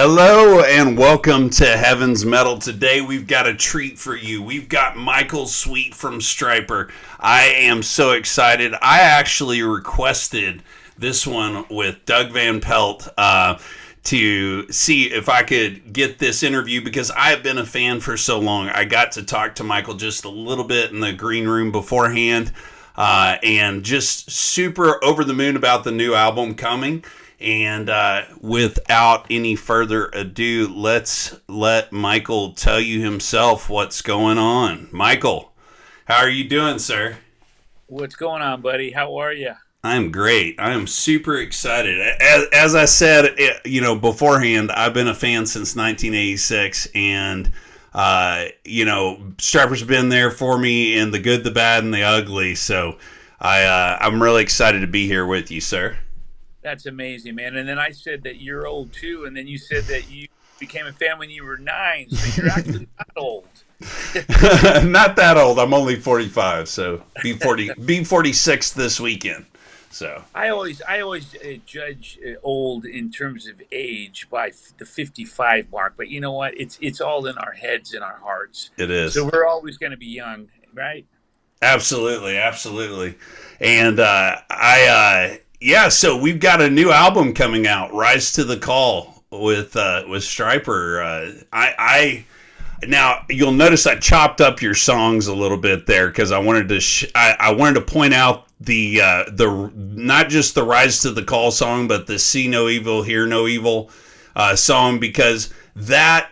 Hello and welcome to Heaven's Metal. Today we've got a treat for you. We've got Michael Sweet from Stryper. I am so excited. I actually requested this one with Doug Van Pelt to see if I could get this interview because I have been a fan for so long. I got to talk to Michael just a little bit in the green room beforehand and just super over the moon about the new album coming. And without any further ado, let's let Michael tell you himself what's going on. Michael, how are you doing, sir? What's going on, buddy? How are you? I'm great. I am super excited. As I said, beforehand, I've been a fan since 1986, and Stryper's been there for me in the good, the bad, and the ugly. So I'm really excited to be here with you, sir. That's amazing, man. And then I said that you're old too, and then you said that you became a fan when you were 9, so you're actually not old. Not that old. I'm only 45, so be 46 this weekend. So I always judge old in terms of age by the 55 mark, but you know what? It's all in our heads and our hearts. it is. So we're always going to be young, right? Absolutely, absolutely. And so we've got a new album coming out, Rise to the Call with Stryper. Now you'll notice I chopped up your songs a little bit there because I wanted to I wanted to point out the not just the Rise to the Call song, but the See No Evil, Hear No Evil song, because that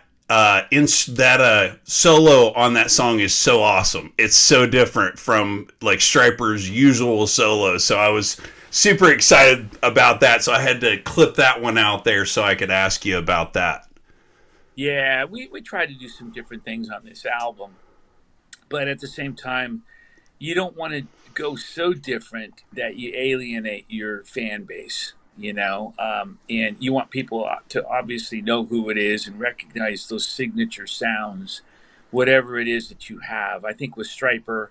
solo on that song is so awesome. It's so different from like Stryper's usual solo. So I was super excited about that. So I had to clip that one out there so I could ask you about that. Yeah, we tried to do some different things on this album, but at the same time, you don't want to go so different that you alienate your fan base, and you want people to obviously know who it is and recognize those signature sounds, whatever it is that you have. I think with Stryper,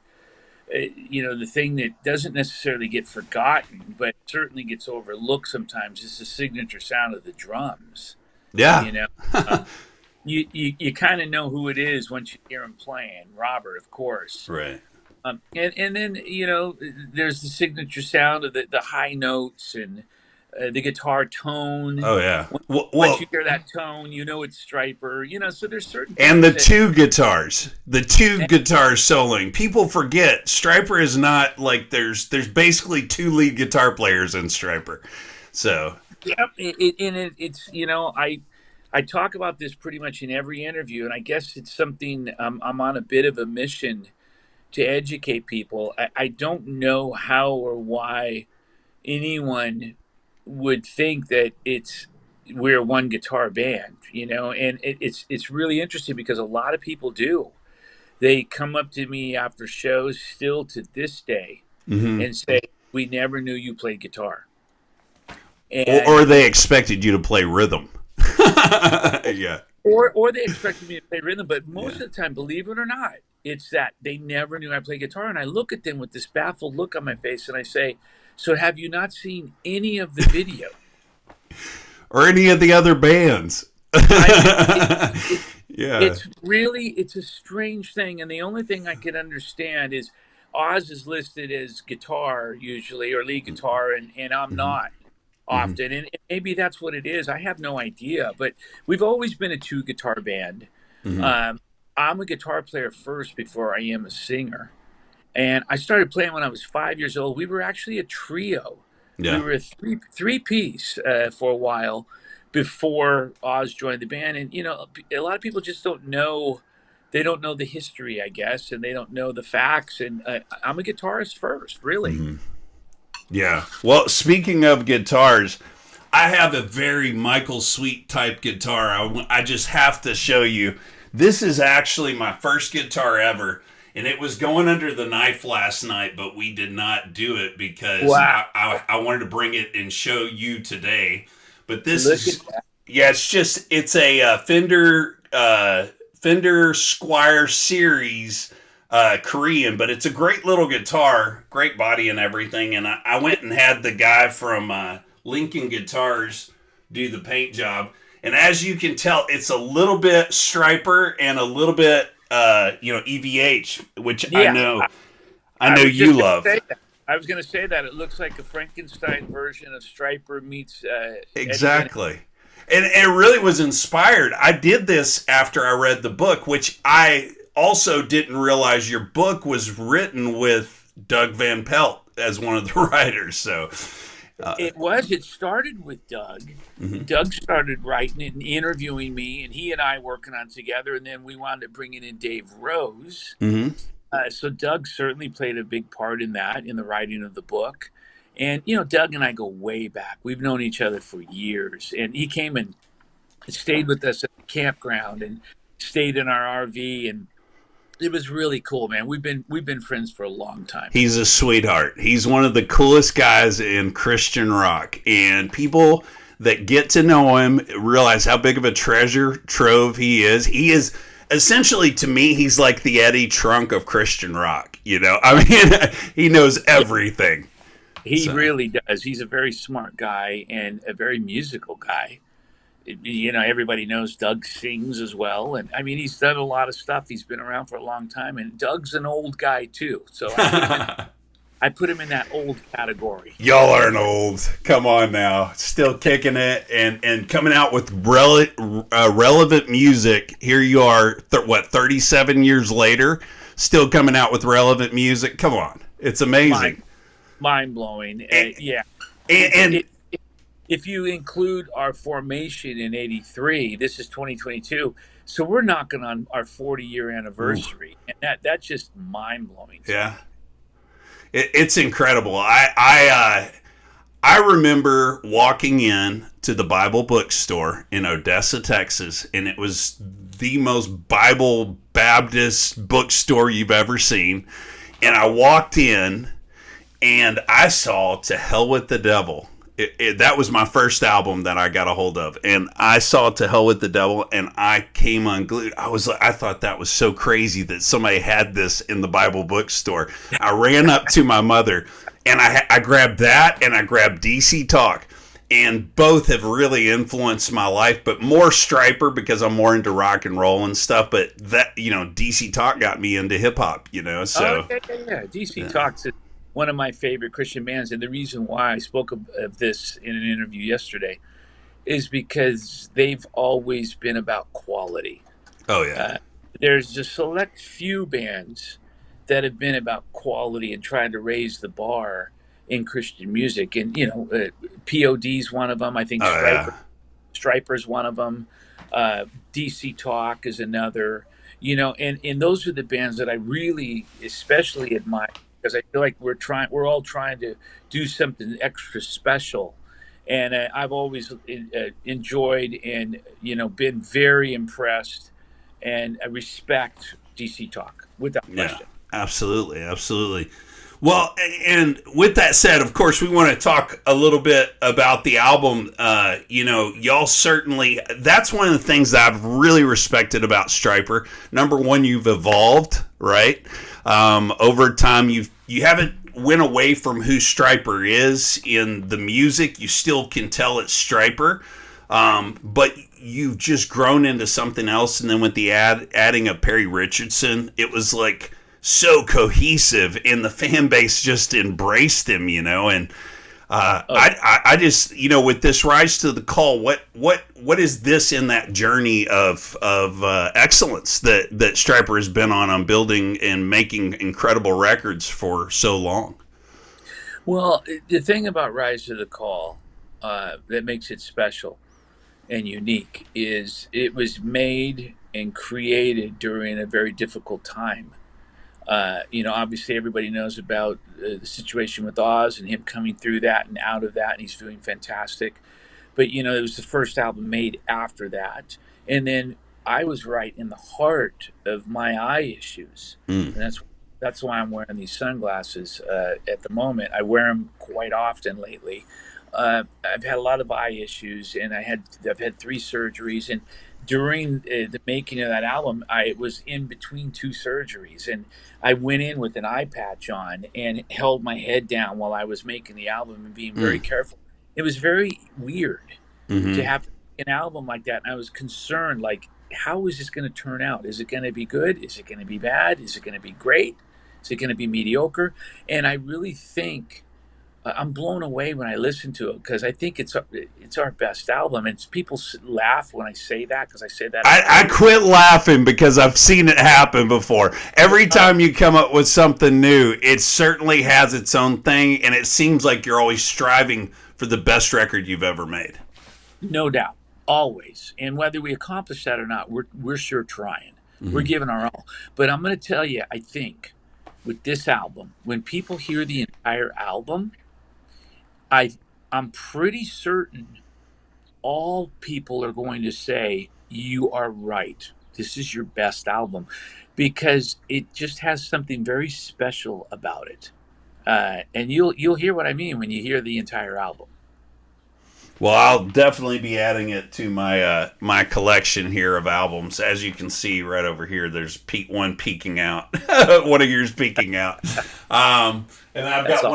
the thing that doesn't necessarily get forgotten, but certainly gets overlooked sometimes is the signature sound of the drums. Yeah. You know, uh, you kind of know who it is once you hear him playing. Robert, of course. Right. And then there's the signature sound of the high notes and the guitar tone. Oh yeah. Once you hear that tone, you know it's Stryper. So there's certain And things the two guitars soloing. People forget Stryper is not like there's basically two lead guitar players in Stryper. So yep, it's I talk about this pretty much in every interview, and I guess it's something I'm on a bit of a mission to educate people. I don't know how or why anyone would think that we're one guitar band, and it's really interesting because a lot of people do. They come up to me after shows still to this day mhm. and say, "We never knew you played guitar." Or And they expected you to play rhythm. Yeah. or they expected me to play rhythm, but most Yeah. of the time, believe it or not, it's that they never knew I played guitar. And I look at them with this baffled look on my face and I say, "So have you not seen any of the video?" Or any of the other bands. I mean, Yeah. it's a strange thing. And the only thing I can understand is Oz is listed as guitar usually or lead guitar, and I'm Mm-hmm. not Mm-hmm. often. And maybe that's what it is. I have no idea. But we've always been a two guitar band. Mm-hmm. Um, I'm a guitar player first before I am a singer. And I started playing when I was 5 years old. We were actually a trio. We Yeah. were a three piece for a while before Oz joined the band. And a lot of people just don't know. They don't know the history, I guess, and they don't know the facts. And I'm a guitarist first, really. Mm-hmm. Yeah. Well, speaking of guitars, I have a very Michael Sweet type guitar. I just have to show you. This is actually my first guitar ever, and it was going under the knife last night, but we did not do it because Wow! I wanted to bring it and show you today. But this Look at is, yeah, it's a Fender Squire Series Korean, but it's a great little guitar, great body and everything. And I went and had the guy from Lincoln Guitars do the paint job. And as you can tell, it's a little bit Stryper and a little bit, EVH, which Yeah, I I know was you just going to love. say that. I was going to say that it looks like a Frankenstein version of Stryper meets Eddie Van. Exactly. And it really was inspired. I did this after I read the book, which I also didn't realize your book was written with Doug Van Pelt as one of the writers. So, It was. It started with Doug. mhm. Doug started writing it and interviewing me, and he and I working on it together. And then we wound up bringing in Dave Rose. Mhm. So Doug certainly played a big part in that, in the writing of the book. And Doug and I go way back. We've known each other for years, and he came and stayed with us at the campground and stayed in our RV, and it was really cool, man. We've been friends for a long time. He's a sweetheart. He's one of the coolest guys in Christian rock. And people that get to know him realize how big of a treasure trove he is. He is essentially, to me, he's like the Eddie Trunk of Christian rock. I mean, he knows everything. He So. really does. He's a very smart guy and a very musical guy. Everybody knows Doug sings as well, and I mean, he's done a lot of stuff. He's been around for a long time, and Doug's an old guy too. So I put him in that old category. Y'all aren't old. Come on now. Still kicking it and coming out with relevant music. Here you are, 37 years later, still coming out with relevant music. Come on. It's amazing. Mind blowing. Yeah. And If you include our formation in '83, this is 2022. So we're knocking on our 40-year anniversary, and that's just mind blowing. yeah, it's incredible. I remember walking in to the Bible bookstore in Odessa, Texas, and it was the most Bible Baptist bookstore you've ever seen. And I walked in and I saw To Hell with the Devil. That was my first album that I got a hold of, and I saw To Hell with the Devil, and I came unglued. I thought that was so crazy that somebody had this in the Bible bookstore. I ran up to my mother, and I grabbed that, and I grabbed DC Talk, and both have really influenced my life. But more Stryper because I'm more into rock and roll and stuff. But that DC Talk got me into hip hop. So Yeah. DC Talks is one of my favorite Christian bands, and the reason why I spoke of this in an interview yesterday is because they've always been about quality. oh yeah, There's a select few bands that have been about quality and trying to raise the bar in Christian music, and POD's one of them. I think oh yeah. Stryper's one of them. DC Talk is another. And those are the bands that I really especially admire, because I feel like we're all trying to do something extra special, and I've always enjoyed and been very impressed, and I respect DC Talk without Yeah, question. absolutely, absolutely. Well, and with that said, of course, we want to talk a little bit about the album. Y'all certainly, that's one of the things that I've really respected about Stryper. Number one, you've evolved, right? Over time, you haven't went away from who Stryper is in the music. You still can tell it's Stryper, but you've just grown into something else. And then with the adding of Perry Richardson, it was like so cohesive, and the fan base just embraced him, and I just, with this Rise to the Call, what is this in that journey of excellence that Stryper has been on building and making incredible records for so long? Well, the thing about Rise to the Call that makes it special and unique is it was made and created during a very difficult time. Obviously everybody knows about the situation with Oz and him coming through that and out of that, and he's doing fantastic. But it was the first album made after that, and then I was right in the heart of my eye issues, Mm. and that's why I'm wearing these sunglasses at the moment. I wear them quite often lately. I've had a lot of eye issues, and I've had 3 surgeries, and during the making of that album, I was in between 2 surgeries, and I went in with an eye patch on and held my head down while I was making the album and being very Mm. careful. It was very weird to Mm-hmm. have an album like that, and I was concerned, like, how is this going to turn out? Is it going to be good? Is it going to be bad? Is it going to be great? Is it going to be mediocre? And I really think I'm blown away when I listen to it because I think it's our best album. And people laugh when I say that because I say that out I loud. quit laughing because I've seen it happen before. Every time you come up with something new, it certainly has its own thing, and it seems like you're always striving for the best record you've ever made. No doubt, always. And whether we accomplish that or not, we're sure trying. We're Mm-hmm. giving our all. But I'm going to tell you, I think with this album, when people hear the entire album, I I'm pretty certain all people are going to say you are right. This is your best album because it just has something very special about it. And you'll hear what I mean when you hear the entire album. Well, I'll definitely be adding it to my my collection here of albums. As you can see right over here, there's one peeking out, one of yours peeking out, and I've That's got all.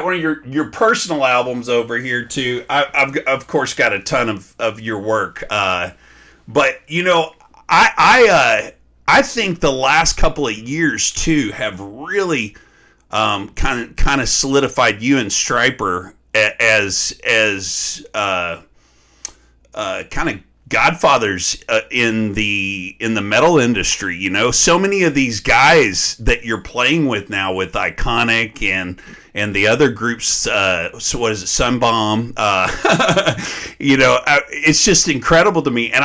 one of your personal albums over here too. I've of course got a ton of your work, but you know, I think the last couple of years too have really kind of solidified you and Stryper as kind of godfathers in the metal industry. You know, so many of these guys that you're playing with now with Iconic and the other groups. So what is it, Sunbomb? You know, it's just incredible to me. And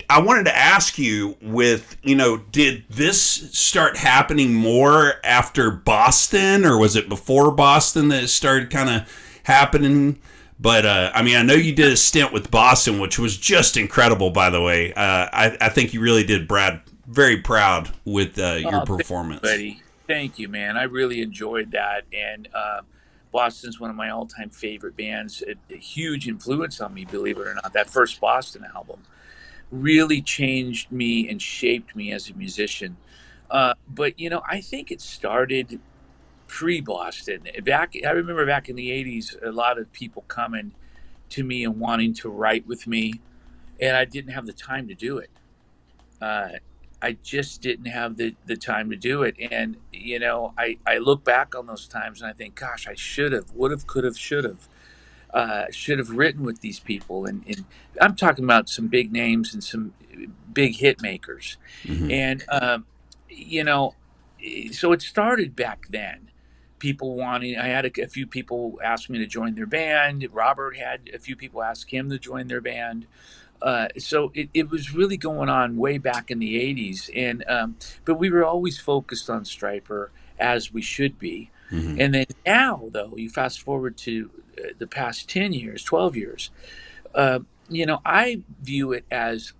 I wanted to ask you, with, you know, did this start happening more after Boston, or was it before Boston that it started kind of happening? But I mean, I know you did a stint with Boston, which was just incredible, by the way. I think you really did Brad very proud with your Oh, thank you, performance. buddy. Thank you, man. I really enjoyed that. And Boston's one of my all-time favorite bands. A huge influence on me, believe it or not. That first Boston album really changed me and shaped me as a musician. But you know, I think it started pre-Boston. I remember back in the '80s, a lot of people coming to me and wanting to write with me, and I didn't have the time to do it. Uh, I just didn't have the time to do it. And, you know, I look back on those times and I think, gosh, I should have, would have, could have, should have written with these people. And I'm talking about some big names and some big hit makers. Mm-hmm. And, you know, so it started back then. People wanting, I had a few people ask me to join their band. Robert had a few people ask him to join their band. So it was really going on way back in the '80s, and but we were always focused on Stryper, as we should be. Mm-hmm. And then now, though, you fast forward to the past 10 years, 12 years. You know, I view it as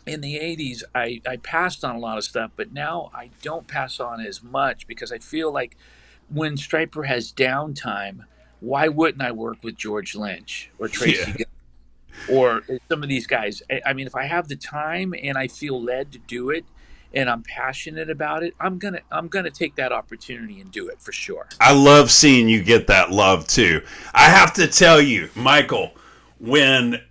in the '80s, I passed on a lot of stuff, but now I don't pass on as much because I feel like when Stryper has downtime, why wouldn't I work with George Lynch or Yeah. Tracy or some of these guys? I mean, if I have the time and I feel led to do it and I'm passionate about it, I'm gonna take that opportunity and do it for sure. I love seeing you get that love too. I have to tell you, Michael, when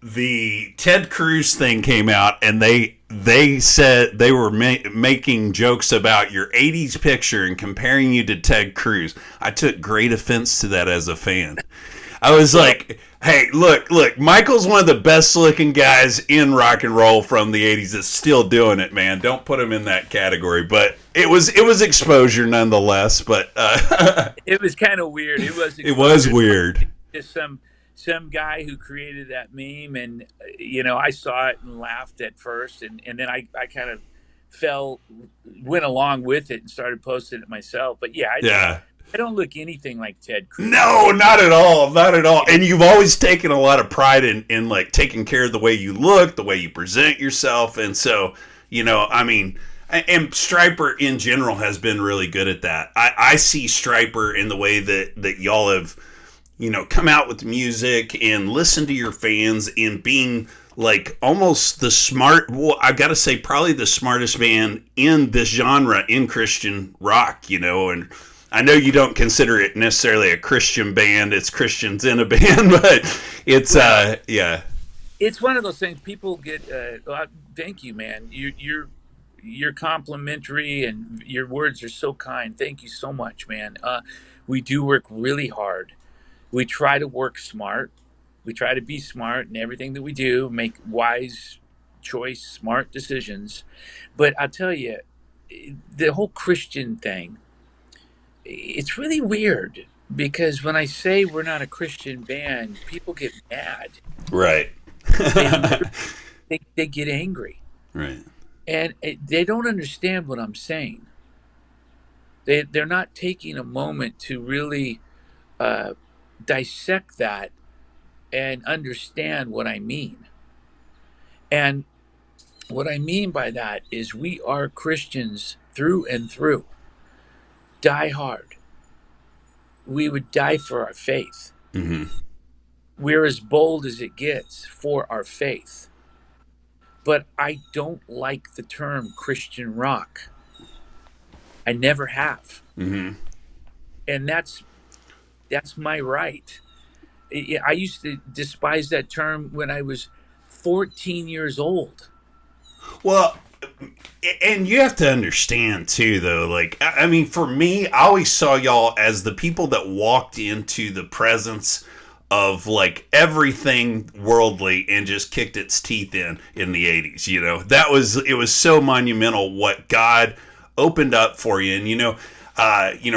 the Ted Cruz thing came out and they said they were making jokes about your '80s picture and comparing you to Ted Cruz, I took great offense to that as a fan. I was Well, like, hey, look, Michael's one of the best looking guys in rock and roll from the '80s that's still doing it, man. Don't put him in that category. But it was exposure nonetheless. But it was kind of weird. It was it was exposure weird. to some guy who created that meme, and you know, I saw it and laughed at first, and then I kind of fell went along with it and started posting it myself. But yeah, Yeah. I don't look anything like Ted Cruz. No, not at all. Not at all. And you've always taken a lot of pride in like taking care of the way you look, the way you present yourself. And so, you know, I mean, and Stryper in general has been really good at that. I see Stryper in the way that y'all have, you know, come out with music and listen to your fans and being like almost well, I gotta say, probably the smartest band in this genre in Christian rock, you know. And I know you don't consider it necessarily a Christian band, it's Christians in a band, but it's Well, yeah. It's one of those things people get. Thank you, man. You're complimentary, and your words are so kind. Thank you so much, man. We do work really hard. We try to work smart. We try to be smart in everything that we do. Make wise choice, smart decisions. But I'll tell you, the whole Christian thing. It's really weird because when I say we're not a Christian band, people get mad. Right. They they get angry, Right. and they don't understand what I'm saying. They're not taking a moment to really uh, dissect that and understand what I mean. And what I mean by that is we are Christians through and through. Die hard. We would die for our faith. Hmm. We're as bold as it gets for our faith. But I don't like the term Christian rock. I never have. Hmm. And that's my right. I used to despise that term when I was 14 years old. Well, and you have to understand too, though. Like, I mean, for me, I always saw y'all as the people that walked into the presence of like everything worldly and just kicked its teeth in the 80s. You know, it was so monumental what God opened up for you. And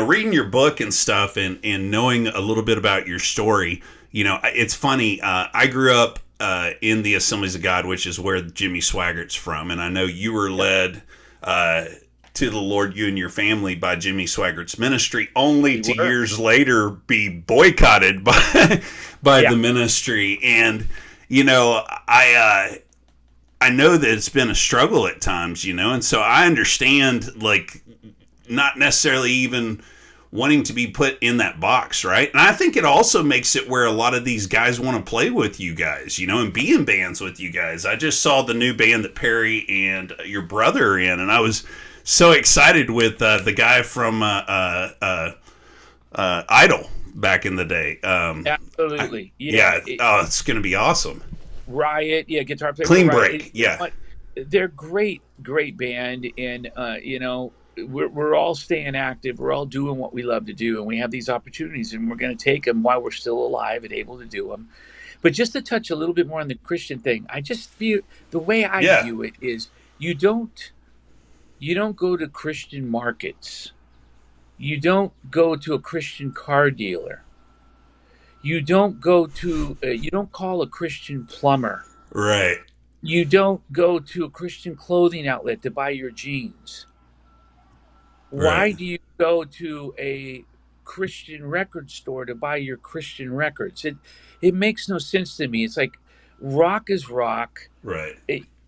reading your book and stuff, and knowing a little bit about your story. It's funny. I grew up in the Assemblies of God, which is where Jimmy Swaggart's from, and I know you were led to the Lord, you and your family, by Jimmy Swaggart's ministry, only to years later be boycotted by the ministry. And I know that it's been a struggle at times, and so I understand, like, not necessarily even wanting to be put in that box, right? And I think it also makes it where a lot of these guys want to play with you guys, and be in bands with you guys. I just saw the new band that Perry and your brother are in, and I was so excited with the guy from Idol back in the day. Absolutely. It's going to be awesome. Riot, guitar player. Clean Riot, Break, they're great band, and we're all staying active. We're all doing what we love to do, and we have these opportunities, and we're going to take them while we're still alive and able to do them. But just to touch a little bit more on the Christian thing, I just feel the way I view it is you don't go to Christian markets. You don't go to a Christian car dealer. You don't call a Christian plumber. Right. You don't go to a Christian clothing outlet to buy your jeans. Why do you go to a Christian record store to buy your Christian records? It makes no sense to me. It's like rock is rock. Right.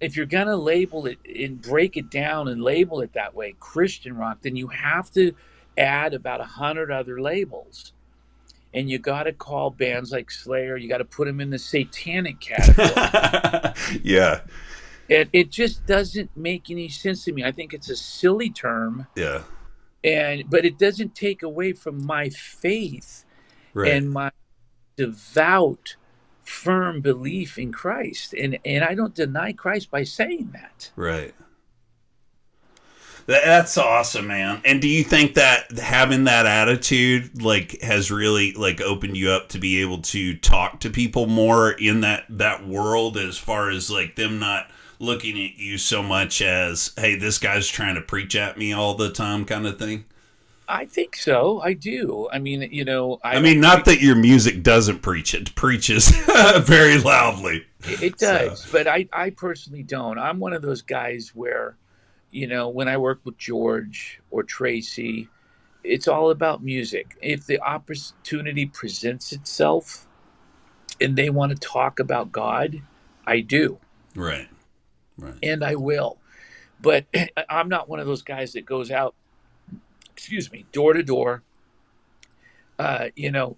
If you're gonna label it and break it down and label it that way, Christian rock, then you have to add about 100 other labels. And you got to call bands like Slayer, you got to put them in the satanic category. Yeah. It just doesn't make any sense to me. I think it's a silly term. Yeah. But it doesn't take away from my faith and my devout, firm belief in Christ. And I don't deny Christ by saying that. Right. That's awesome, man. And do you think that having that attitude has really opened you up to be able to talk to people more in that world, as far as them not looking at you so much as, hey, this guy's trying to preach at me all the time kind of thing? I think so. I do. I mean, not that your music doesn't preach. It preaches very loudly. It does. So. But I personally don't. I'm one of those guys where, when I work with George or Tracy, it's all about music. If the opportunity presents itself and they want to talk about God, I do. Right. And I will. But I'm not one of those guys that goes out, door to door,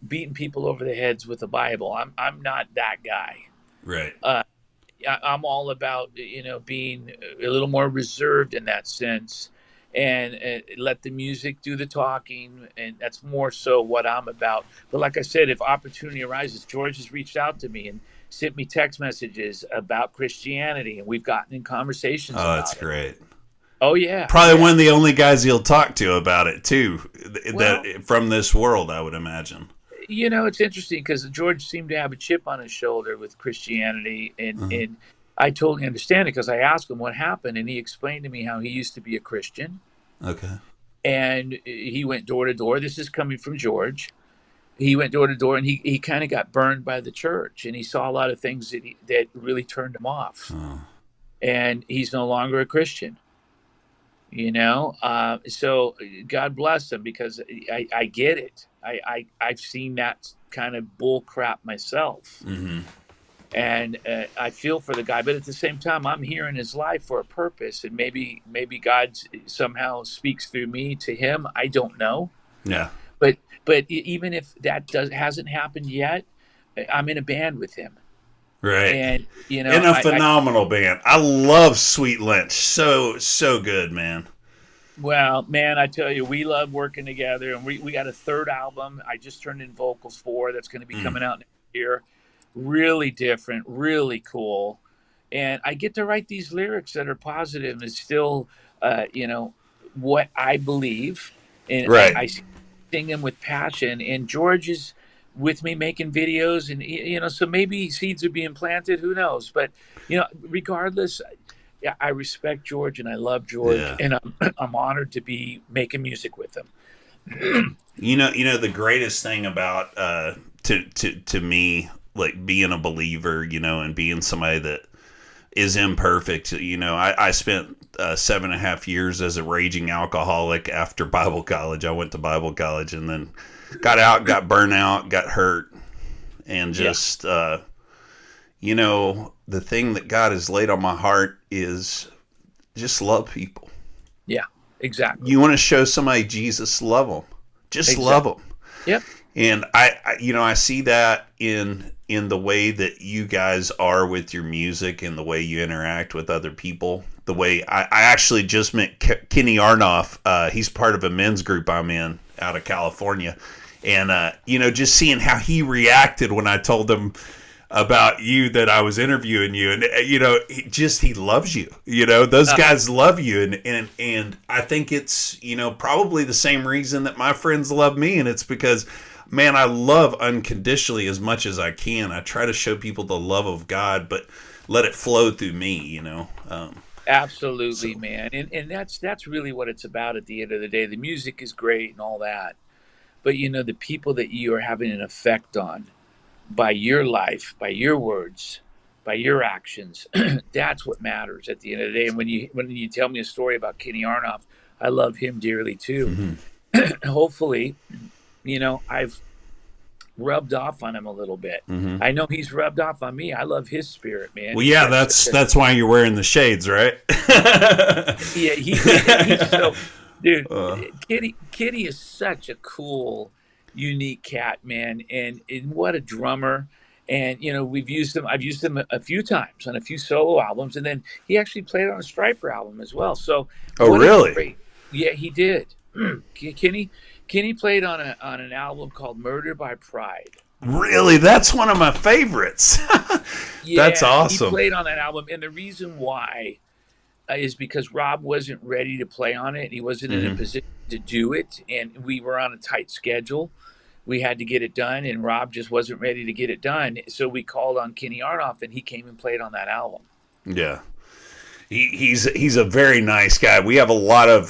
beating people over the heads with the Bible. I'm not that guy. Right. I'm all about, being a little more reserved in that sense, and let the music do the talking. And that's more so what I'm about. But like I said, if opportunity arises, George has reached out to me, and sent me text messages about Christianity, and we've gotten in conversations Oh, that's about it. great. Oh yeah, Probably yeah. one of the only guys you'll talk to about it too, Well, that from this world, I would imagine. it's interesting because George seemed to have a chip on his shoulder with Christianity, and Uh-huh. and I totally understand it because I asked him what happened, and he explained to me how he used to be a Christian, Okay. and he went door to door. This is coming from George. He went door to door, and he kind of got burned by the church, and he saw a lot of things that really turned him off, Oh. and he's no longer a Christian. So God bless him because I get it. I've seen that kind of bull crap myself, Mm-hmm. and I feel for the guy. But at the same time, I'm here in his life for a purpose, and maybe God somehow speaks through me to him. I don't know, Yeah. but even if that hasn't happened yet, I'm in a band with him, Right. and In a I phenomenal band. I love Sweet Lynch. So good, man. well, man, I tell you, we love working together, and we got a third album. I just turned in vocals for that's going to be Mm. coming out next year. Really different, really cool, and I get to write these lyrics that are positive and still, what I believe, and Right. I sing them with passion. And George is with me making videos, and so maybe seeds are being planted. Who knows? But regardless, yeah, I respect George and I love George, Yeah. and I'm honored to be making music with him. The greatest thing about to me, like being a believer, and being somebody that is imperfect. I spent 7.5 years as a raging alcoholic after Bible college. I went to Bible college and then got out, got burnt out, got hurt, and Yeah, just the thing that God has laid on my heart is just love people. yeah, exactly, You want to show somebody Jesus, love them. Just love exactly. them. Yep. And I see that in the way that you guys are with your music and the way you interact with other people. The way I actually just met Kenny Arnoff. He's part of a men's group I'm in out of California. And, just seeing how he reacted when I told him about you, that I was interviewing you, and he loves you. Those guys love you, and I think it's probably the same reason that my friends love me, and it's because, man, I love unconditionally as much as I can. I try to show people the love of God, but let it flow through me. Absolutely, So man, and that's really what it's about. At the end of the day, the music is great and all that, but the people that you are having an effect on by your life, by your words, by your actions. That's what matters at the end of the day. And when you tell me a story about Kenny Arnoff, I love him dearly too. mhm. Hopefully, I've rubbed off on him a little bit. Mhm. I know he's rubbed off on me. I love his spirit, man. Well, He's yeah, got such a that's why you're wearing the shades, right? yeah. He's so dude. uh, Kitty is such a cool, unique cat, man, and what a drummer. And we've used him. I've used him a few times on a few solo albums, and then he actually played on a Stryper album as well. So oh, what a really? great, yeah, he did. Kenny played on an album called Murder by Pride. Really? That's one of my favorites. That's Yeah, he awesome. played on that album, and the reason why is because Rob wasn't ready to play on it. He wasn't in a Hmm. position to do it, and we were on a tight schedule. We had to get it done, and Rob just wasn't ready to get it done. So we called on Kenny Arnoff, and he came and played on that album. Yeah. He's a very nice guy. We have a lot of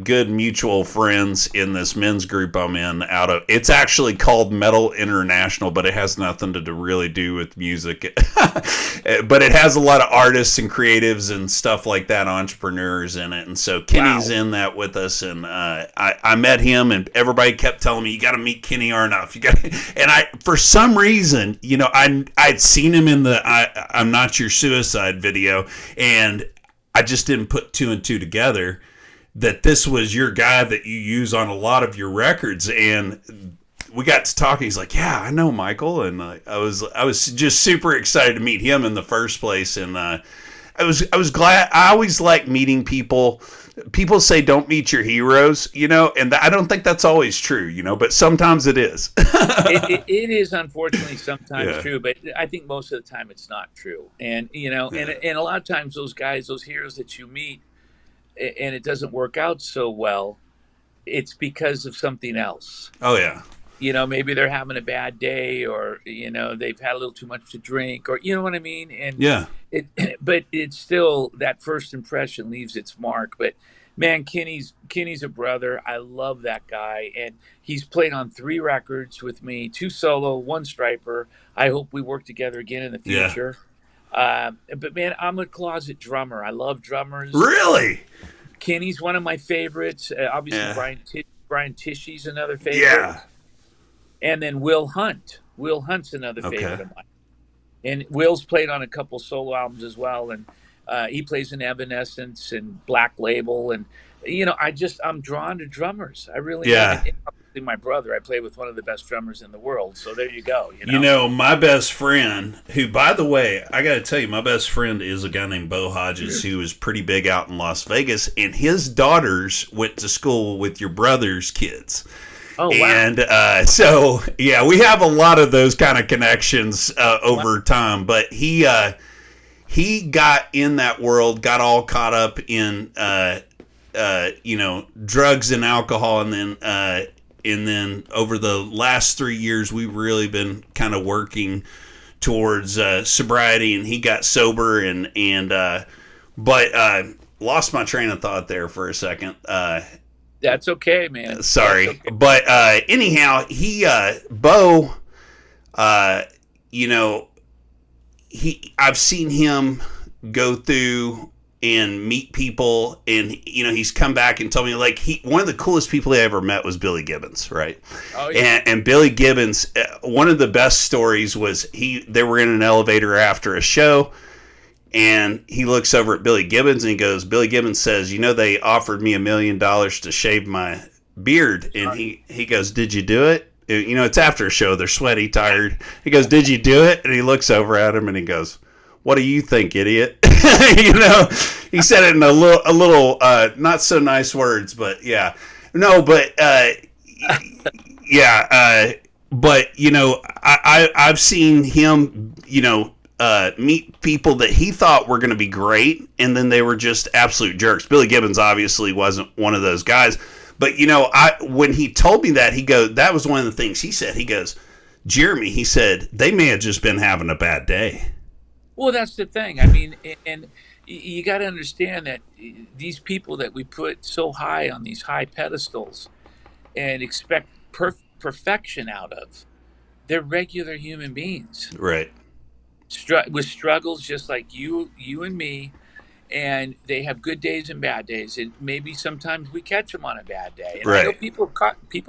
good mutual friends in this men's group I'm in. It's actually called Metal International, but it has nothing to really do with music. But it has a lot of artists and creatives and stuff like that, entrepreneurs in it. And so Kenny's Wow. in that with us. And I met him, and everybody kept telling me, "You got to meet Kenny Arnoff." And for some reason, I'd seen him in the "I'm Not Your Suicide" video, and I just didn't put two and two together that this was your guy that you use on a lot of your records. And we got to talking. He's like, "Yeah, I know Michael," and I was just super excited to meet him in the first place. And I was glad. I always like meeting people people say don't meet your heroes, and I don't think that's always true, but sometimes it is. It is unfortunately sometimes Yeah. true, but I think most of the time it's not true. And Yeah. and a lot of times those guys, those heroes that you meet, and it doesn't work out so well, it's because of something else. Oh yeah. Maybe they're having a bad day, or they've had a little too much to drink, or you know what I mean. And Yeah. it, but it's still that first impression leaves its mark. But man, Kenny's a brother. I love that guy, and he's played on 3 records with me, 2 solo, 1 Stryper. I hope we work together again in the Yeah. future. But man, I'm a closet drummer. I love drummers. Really? Kenny's one of my favorites. Obviously, Yeah. Brian Tishy's another favorite, Yeah. and then Will Hunt. Will Hunt's another Okay. favorite of mine. And Will's played on a couple solo albums as well, and he plays in Evanescence and Black Label, and I'm drawn to drummers. I really am. Yeah. And obviously, my brother, I play with one of the best drummers in the world. So there you go. My best friend, who, by the way, I got to tell you, my best friend is a guy named Bo Hodges, who is pretty big out in Las Vegas, and his daughters went to school with your brother's kids. Oh wow! And so, yeah, we have a lot of those kind of connections over time. But he got in that world, got all caught up in drugs and alcohol, and then over the last 3 years, we've really been kind of working towards sobriety, and he got sober, but lost my train of thought there for a second. That's okay, man. Sorry, okay. But anyhow, Bo, I've seen him go through and meet people, and he's come back and told me, like, one of the coolest people I ever met was Billy Gibbons, right? Oh yeah. And Billy Gibbons, one of the best stories was they were in an elevator after a show. And he looks over at Billy Gibbons and he goes, Billy Gibbons says, they offered me $1 million to shave my beard. And he goes, did you do it? It's after a show. They're sweaty, tired. He goes, did you do it? And he looks over at him and he goes, what do you think, idiot? He said it in a little not so nice words, but yeah. No, but yeah. But, I've seen him, meet people that he thought were going to be great, and then they were just absolute jerks. Billy Gibbons obviously wasn't one of those guys, but when he told me that, that was one of the things he said. He goes, Jeremy, he said, they may have just been having a bad day. Well, that's the thing. I mean, and you got to understand that these people that we put so high on these high pedestals and expect perfection out of, they're regular human beings. Right. With struggles just like you and me, and they have good days and bad days, and maybe sometimes we catch them on a bad day. And right. I know people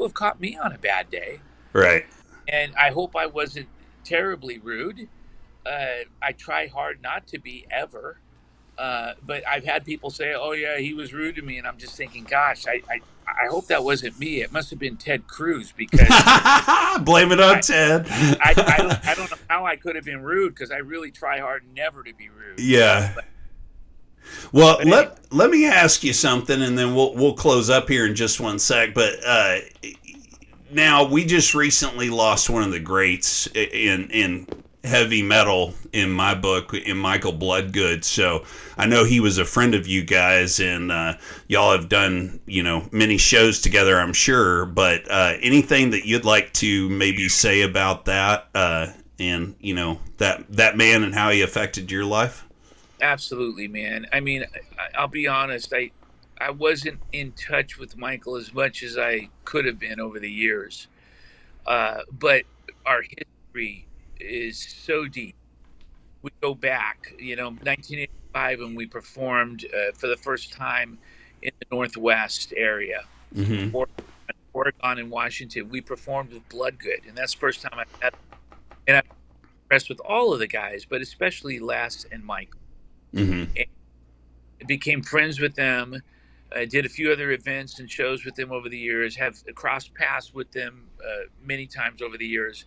have caught me on a bad day. Right. And I hope I wasn't terribly rude. I try hard not to be ever. But I've had people say, "Oh yeah, he was rude to me," and I'm just thinking, "Gosh, I hope that wasn't me. It must have been Ted Cruz because blame it on Ted. I don't know how I could have been rude because I really try hard never to be rude." Yeah. Well, let me ask you something, and then we'll close up here in just one sec. But now we just recently lost one of the greats in heavy metal in my book, in Michael Bloodgood. So I know he was a friend of you guys, and y'all have done many shows together, I'm sure. But anything that you'd like to maybe say about that, and that man and how he affected your life? Absolutely, man. I mean, I'll be honest. I wasn't in touch with Michael as much as I could have been over the years, but our history is so deep. We go back, 1985, when we performed for the first time in the Northwest area, Mm-hmm. Oregon and Washington. We performed with Bloodgood, and that's the first time I met. And I'm impressed with all of the guys, but especially Les and Michael. Mm-hmm. And became friends with them. I did a few other events and shows with them over the years. Have crossed paths with them many times over the years.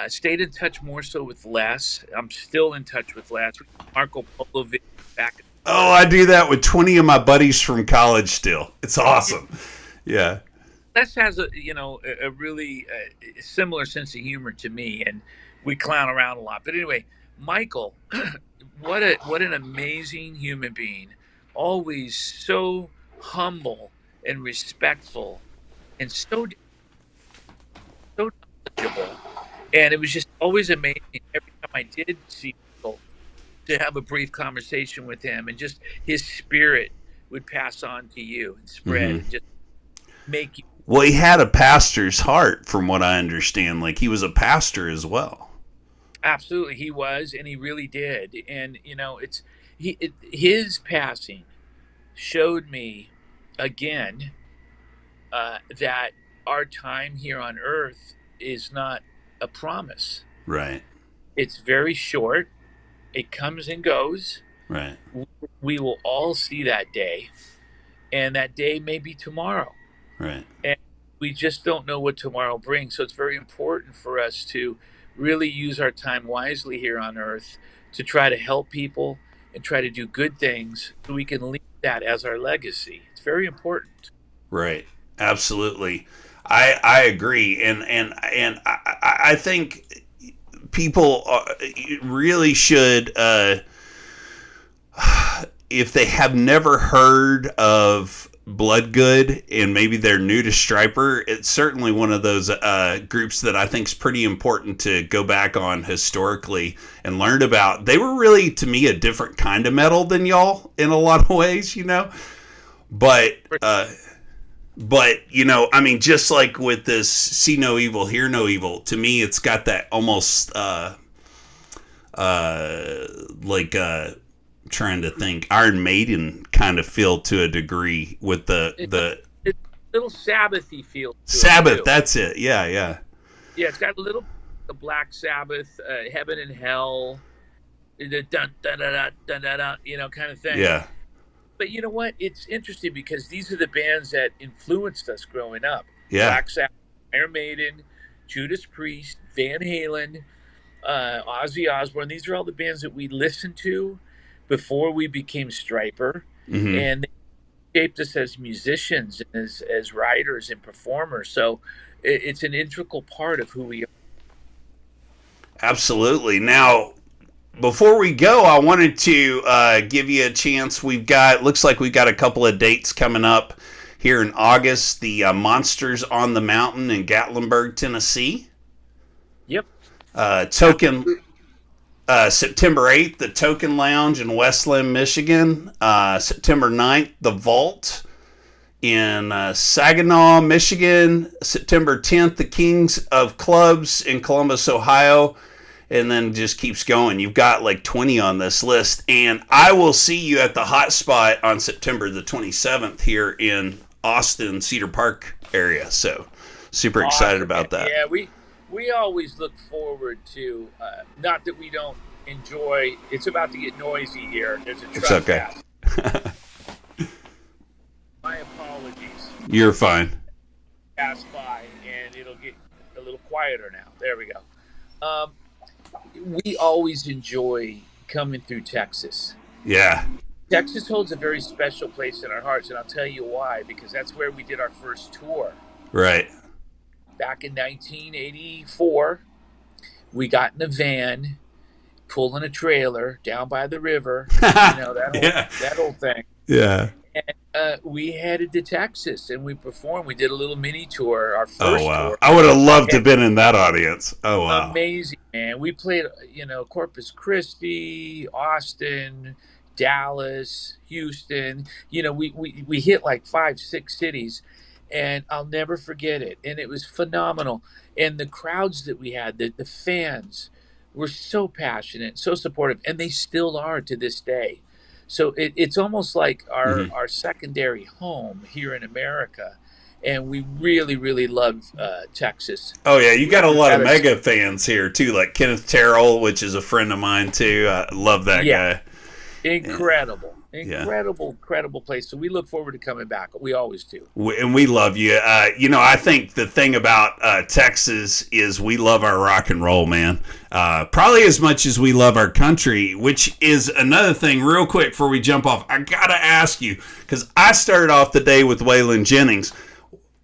Stayed in touch more so with Les. I'm still in touch with Les. Marco Polo back in Oh, I do that with 20 of my buddies from college still. It's awesome. Yeah. Les has a really similar sense of humor to me, and we clown around a lot. But anyway, Michael, what an amazing human being! Always so humble and respectful, and so knowledgeable. And it was just always amazing every time I did see Michael to have a brief conversation with him, and just his spirit would pass on to you and spread and just make you. Well, he had a pastor's heart, from what I understand. Like, he was a pastor as well. Absolutely, he was, and he really did. And his passing showed me again that our time here on Earth is not a promise. Right. It's very short. It comes and goes. Right. We will all see that day, and that day may be tomorrow. Right. And we just don't know what tomorrow brings. So it's very important for us to really use our time wisely here on Earth to try to help people and try to do good things so we can leave that as our legacy. It's very important. Right. Absolutely. I agree. And I think people really should, if they have never heard of Bloodgood and maybe they're new to Stryper, it's certainly one of those groups that I think is pretty important to go back on historically and learn about. They were really, to me, a different kind of metal than y'all in a lot of ways, But I mean, just like with this "See No Evil, Hear No Evil," to me, it's got that almost trying to think, Iron Maiden kind of feel to a degree with It's a little Sabbathy feel to Sabbath. it too. That's it. Yeah. Yeah, it's got a little the Black Sabbath, Heaven and Hell, the dun dun dun dun dun dun, dun, kind of thing. Yeah. But you know what? It's interesting because these are the bands that influenced us growing up. Yeah. Black Sabbath, Iron Maiden, Judas Priest, Van Halen, Ozzy Osbourne. These are all the bands that we listened to before we became Stryper, and they shaped us as musicians and as writers and performers. So it's an integral part of who we are. Absolutely. Now, before we go, I wanted to give you a chance. Looks like we've got a couple of dates coming up here in August. The Monsters on the Mountain in Gatlinburg, Tennessee. Yep. Token, September 8th, the Token Lounge in Westland, Michigan. September 9th, the Vault in Saginaw, Michigan. September 10th, the Kings of Clubs in Columbus, Ohio. And then just keeps going. You've got like 20 on this list. And I will see you at the Hot Spot on September the 27th here in Austin, Cedar Park area. So super excited about that. Yeah, we always look forward to, not that we don't enjoy, it's about to get noisy here. There's a truck okay. pass. My apologies. You're fine. Pass by and it'll get a little quieter now. There we go. We always enjoy coming through Texas. Yeah. Texas holds a very special place in our hearts, and I'll tell you why, because that's where we did our first tour. Right. Back in 1984, we got in a van, pulling a trailer down by the river, that whole thing. Yeah. And we headed to Texas, and we performed. We did a little mini tour, our first tour. I would have loved to have been in that audience. Oh, wow. Amazing, man. We played, Corpus Christi, Austin, Dallas, Houston. We hit like 5-6 cities, and I'll never forget it. And it was phenomenal. And the crowds that we had, the fans were so passionate, so supportive, and they still are to this day. So it's almost like our secondary home here in America. And we really, really love Texas. Oh, yeah. You got a lot of mega fans here, too, like Kenneth Terrell, which is a friend of mine, too. I love that guy. Incredible. Yeah. Incredible place. So we look forward to coming back. We always do. And we love you. I think the thing about Texas is we love our rock and roll, man. Probably as much as we love our country, which is another thing. Real quick before we jump off, I gotta ask you, because I started off the day with Waylon Jennings.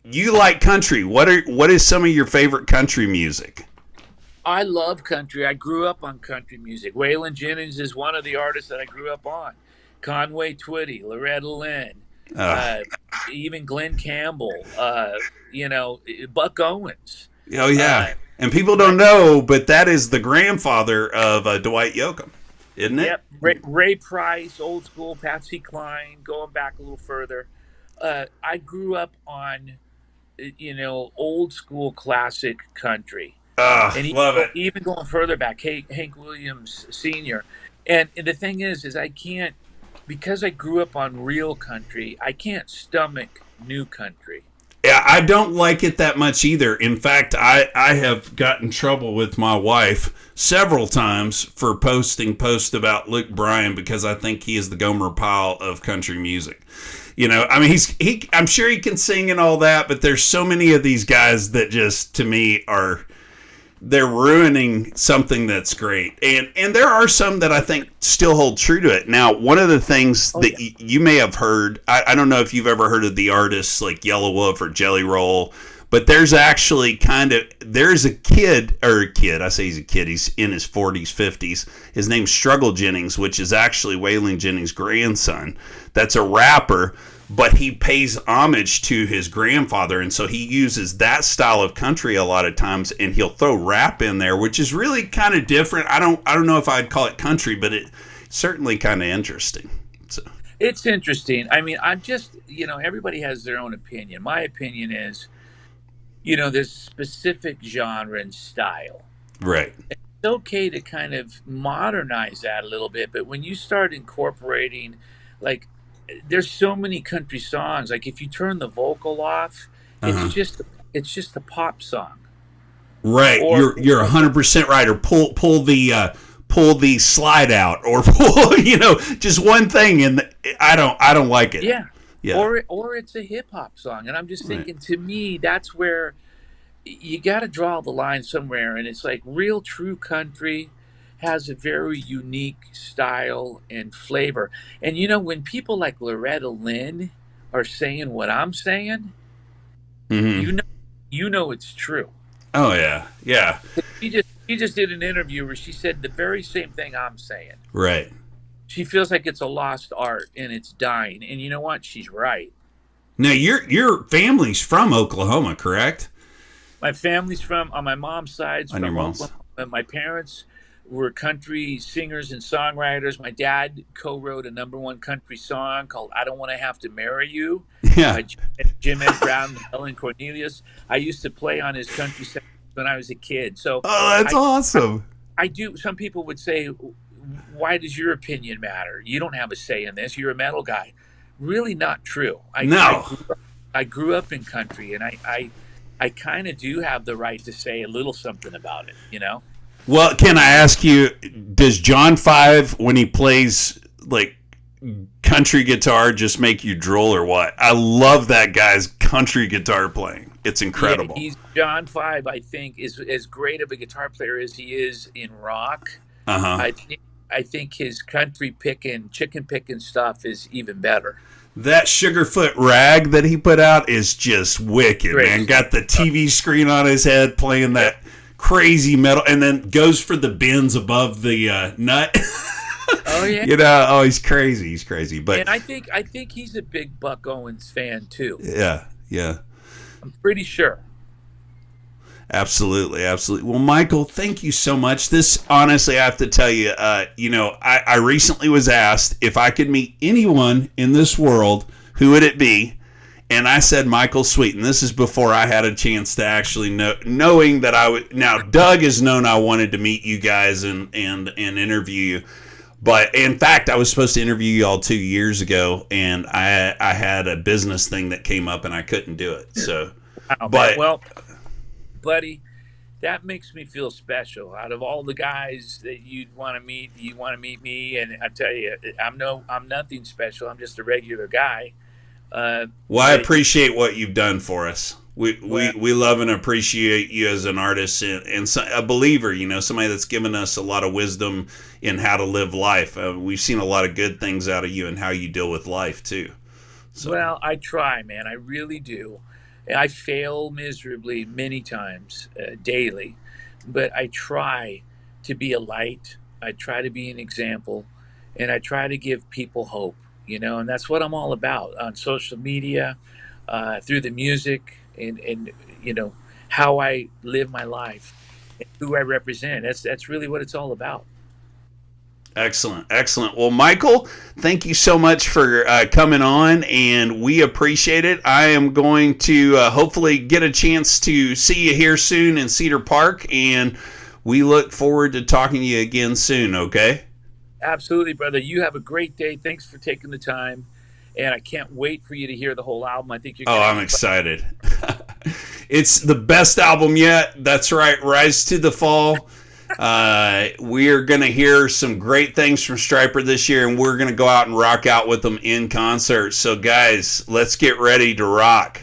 You like country? What is some of your favorite country music? I love country. I grew up on country music. Waylon Jennings is one of the artists that I grew up on. Conway Twitty, Loretta Lynn, Uh, uh, even Glenn Campbell, Buck Owens. oh yeah, Uh, and people don't know, but that is the grandfather of Dwight Yoakam, isn't it? yep, Ray Price, old school, Patsy Cline, going back a little further. I grew up on, old school classic country. And Love it. even going further back, Hank Williams Sr. And the thing is I can't, because I grew up on real country, I can't stomach new country. Yeah, I don't like it that much either. In fact, I have gotten in trouble with my wife several times for posting posts about Luke Bryan because I think he is the Gomer Pyle of country music. I mean, I'm sure he can sing and all that, but there's so many of these guys that just, to me, they're ruining something that's great. And there are some that I think still hold true to it. Now, one of the things you may have heard, I don't know if you've ever heard of the artists like Yellow Wolf or Jelly Roll, but there's actually there's a kid, I say he's a kid, he's in his 40s, 50s. His name's Struggle Jennings, which is actually Waylon Jennings' grandson. That's a rapper, but he pays homage to his grandfather, and so he uses that style of country a lot of times, and he'll throw rap in there, which is really kind of different. I don't know if I'd call it country, but it's certainly kind of interesting. So It's interesting. I mean, I'm just, everybody has their own opinion. My opinion is, there's specific genre and style. right. It's okay to kind of modernize that a little bit, but when you start incorporating, like, there's so many country songs. Like if you turn the vocal off, Uh-huh. it's just a pop song. Right, Or you're 100% right. Or pull the slide out, or pull just one thing, and I don't like it. yeah, Yeah, or it's a hip hop song, and I'm just right. thinking, to me, that's where you got to draw the line somewhere, and it's like real true country has a very unique style and flavor. And when people like Loretta Lynn are saying what I'm saying, Mm-hmm. you know, it's true. Oh yeah, yeah, She just did an interview where she said the very same thing I'm saying. right. She feels like it's a lost art and it's dying. And you know what? She's right. Now your family's from Oklahoma, correct? My family's on my mom's side's On your from mom's. Oklahoma. My parents were country singers and songwriters. My dad co-wrote a #1 country song called "I Don't Want to Have to Marry You" Yeah. by Jim Ed Brown and Helen Cornelius. I used to play on his country set when I was a kid. So Oh, that's awesome. I do. Some people would say, "Why does your opinion matter? You don't have a say in this. You're a metal guy." Really, not true. No. I grew up in country, and I kind of do have the right to say a little something about it. Well, can I ask you, does John 5, when he plays like country guitar, just make you drool or what? I love that guy's country guitar playing. It's incredible. Yeah, John 5, I think, is as great of a guitar player as he is in rock. Uh-huh. I think his country picking, chicken picking stuff is even better. That Sugarfoot Rag that he put out is just wicked, Great. man. Got the TV screen on his head playing that crazy metal, and then goes for the bends above the nut. Oh yeah. He's crazy. He's crazy. But And I think he's a big Buck Owens fan too. yeah. I'm pretty sure. Absolutely. Well, Michael, thank you so much. This, honestly, I have to tell you, I recently was asked if I could meet anyone in this world, who would it be? And I said Michael Sweet. And this is before I had a chance to actually knowing that I would. Now, Doug has known I wanted to meet you guys and interview you. But in fact, I was supposed to interview you all 2 years ago, and I had a business thing that came up, and I couldn't do it. So, Wow, but well, buddy, that makes me feel special. Out of all the guys that you'd want to meet, you want to meet me, and I tell you, I'm nothing special. I'm just a regular guy. Well, I But appreciate what you've done for us. well, We love and appreciate you as an artist and a believer, somebody that's given us a lot of wisdom in how to live life. We've seen a lot of good things out of you and how you deal with life, too. So, well, I try, man. I really do. I fail miserably many times daily, but I try to be a light. I try to be an example, and I try to give people hope. And that's what I'm all about on social media, through the music, and how I live my life, and who I represent. That's really what it's all about. excellent. Excellent. Well, Michael, thank you so much for coming on, and we appreciate it. I am going to hopefully get a chance to see you here soon in Cedar Park, and we look forward to talking to you again soon, okay? Absolutely, brother. You have a great day. Thanks for taking the time. And I can't wait for you to hear the whole album. I think you're Oh, going to I'm have fun. excited. It's the best album yet. That's right. Rise to the Fall. We are going to hear some great things from Stryper this year, and we're going to go out and rock out with them in concert. So, guys, let's get ready to rock.